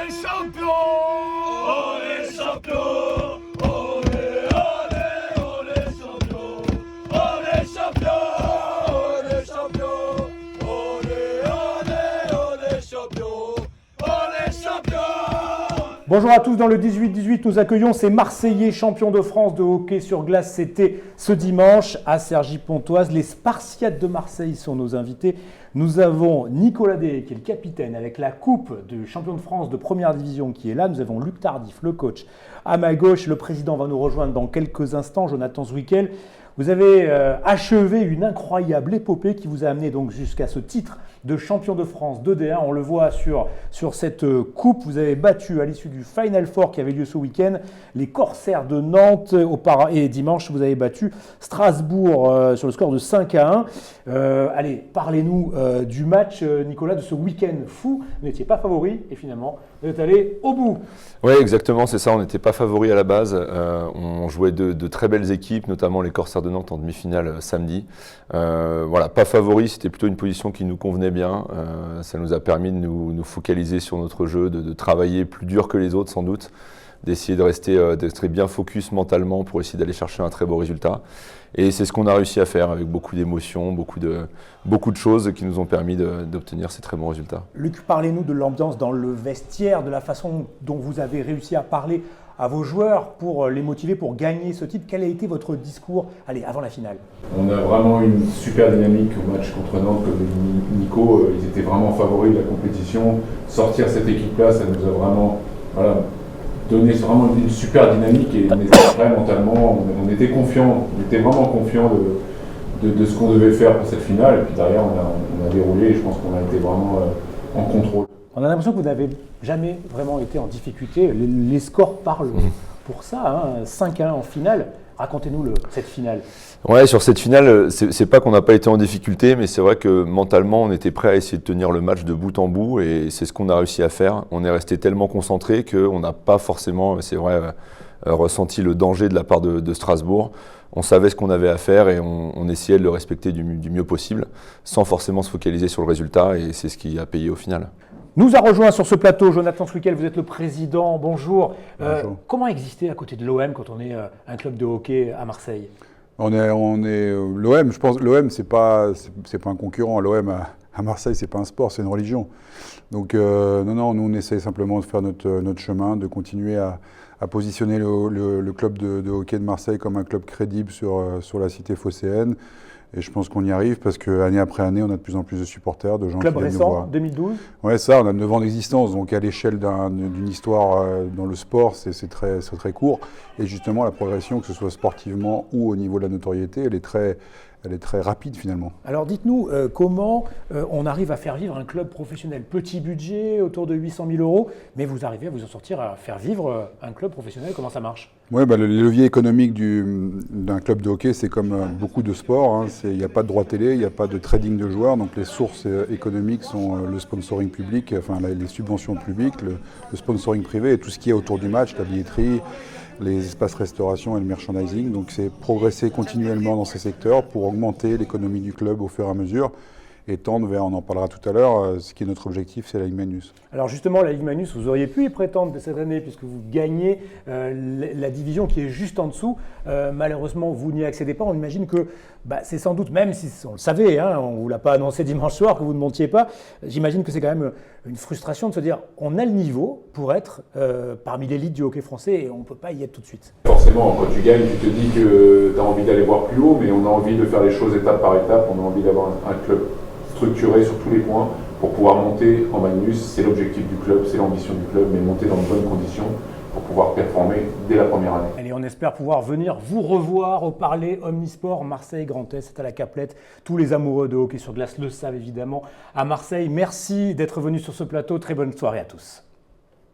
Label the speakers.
Speaker 1: est champion! On est champion! On est champion! On est champion! On est champion! On est champion! On est champion!
Speaker 2: Bonjour à tous, dans le 18-18, nous accueillons ces Marseillais champions de France de hockey sur glace. C'était ce dimanche à Cergy-Pontoise. Les Spartiates de Marseille sont nos invités. Nous avons Nicolas Déhé, qui est le capitaine, avec la coupe du champion de France de première division qui est là. Nous avons Luc Tardif, le coach. À ma gauche, le président va nous rejoindre dans quelques instants, Jonathan Zwikel. Vous avez achevé une incroyable épopée qui vous a amené donc jusqu'à ce titre de champion de France de D1. On le voit sur cette coupe. Vous avez battu à l'issue du Final Four qui avait lieu ce week-end les Corsaires de Nantes. Et dimanche, vous avez battu Strasbourg sur le score de 5-1. Allez, parlez-nous du match, Nicolas, de ce week-end fou. Vous n'étiez pas favori et finalement, vous êtes allé au bout.
Speaker 3: Oui, exactement, c'est ça. On n'était pas favori à la base. On jouait de très belles équipes, notamment les Corsaires de Nantes en demi-finale samedi. Voilà, pas favori, c'était plutôt une position qui nous convenait bien. Ça nous a permis de nous focaliser sur notre jeu, de travailler plus dur que les autres sans doute, d'essayer de rester bien focus mentalement pour essayer d'aller chercher un très beau résultat. Et c'est ce qu'on a réussi à faire avec beaucoup d'émotions, beaucoup de choses qui nous ont permis d'obtenir ces très bons résultats.
Speaker 2: Luc, parlez-nous de l'ambiance dans le vestiaire, de la façon dont vous avez réussi à parler à vos joueurs pour les motiver pour gagner ce titre. Quel a été votre discours avant la finale?
Speaker 4: On a vraiment une super dynamique au match contre Nantes, comme dit Nico. Ils étaient vraiment favoris de la compétition. Sortir cette équipe-là, ça nous a vraiment donné vraiment une super dynamique et on était prêts mentalement. On était confiants, on était vraiment confiants de ce qu'on devait faire pour cette finale. Et puis derrière, on a déroulé et je pense qu'on a été vraiment en contrôle.
Speaker 2: On a l'impression que vous n'avez jamais vraiment été en difficulté. Les scores parlent pour ça, 5-1 en finale. Racontez-nous cette finale.
Speaker 3: Ouais, sur cette finale, c'est pas qu'on n'a pas été en difficulté, mais c'est vrai que mentalement, on était prêt à essayer de tenir le match de bout en bout et c'est ce qu'on a réussi à faire. On est resté tellement concentré qu'on n'a pas forcément, c'est vrai, ressenti le danger de la part de Strasbourg. On savait ce qu'on avait à faire et on essayait de le respecter du mieux possible, sans forcément se focaliser sur le résultat et c'est ce qui a payé au final.
Speaker 2: Nous a rejoint sur ce plateau Jonathan Zwikel, vous êtes le président, bonjour.
Speaker 5: Bonjour.
Speaker 2: Comment exister à côté de l'OM quand on est un club de hockey à Marseille?
Speaker 5: On est l'OM, je pense l'OM c'est pas un concurrent, l'OM à Marseille c'est pas un sport, c'est une religion. Donc non, nous on essaie simplement de faire notre chemin, de continuer à positionner le club de hockey de Marseille comme un club crédible sur la cité phocéenne. Et je pense qu'on y arrive parce qu'année après année, on a de plus en plus de supporters, de gens
Speaker 2: club
Speaker 5: qui viennent nous
Speaker 2: récent,
Speaker 5: voir.
Speaker 2: 2012.
Speaker 5: Ouais, ça, on a 9 ans d'existence, donc à l'échelle d'une histoire dans le sport, c'est très court. Et justement, la progression, que ce soit sportivement ou au niveau de la notoriété, elle est très rapide finalement.
Speaker 2: Alors dites-nous comment on arrive à faire vivre un club professionnel. Petit budget, autour de 800 000 €, mais vous arrivez à vous en sortir, à faire vivre un club professionnel. Comment ça marche?
Speaker 5: Oui, le levier économique d'un club de hockey, c'est comme beaucoup de sports. Il n'y a pas de droit télé, il n'y a pas de trading de joueurs. Donc les sources économiques sont le sponsoring public, enfin les subventions publiques, le sponsoring privé et tout ce qui est autour du match, la billetterie, les espaces restauration et le merchandising. Donc c'est progresser continuellement dans ces secteurs pour augmenter l'économie du club au fur et à mesure et tendre vers, on en parlera tout à l'heure, ce qui est notre objectif, c'est la Ligue Magnus.
Speaker 2: Alors justement, la Ligue Magnus, vous auriez pu y prétendre cette année puisque vous gagnez la division qui est juste en dessous. Malheureusement, vous n'y accédez pas. On imagine que c'est sans doute, même si on le savait, on ne vous l'a pas annoncé dimanche soir que vous ne montiez pas, j'imagine que c'est quand même une frustration de se dire on a le niveau pour être parmi l'élite du hockey français et on ne peut pas y être tout de suite.
Speaker 4: Forcément, quand tu gagnes, tu te dis que tu as envie d'aller voir plus haut, mais on a envie de faire les choses étape par étape. On a envie d'avoir un club structuré sur tous les points pour pouvoir monter en Magnus. C'est l'objectif du club, c'est l'ambition du club, mais monter dans de bonnes conditions pour pouvoir performer dès la première année.
Speaker 2: Allez, on espère pouvoir venir vous revoir au Parler Omnisport Marseille Grand Est, c'est à la Caplette. Tous les amoureux de hockey sur glace le savent évidemment à Marseille. Merci d'être venus sur ce plateau, très bonne soirée à tous.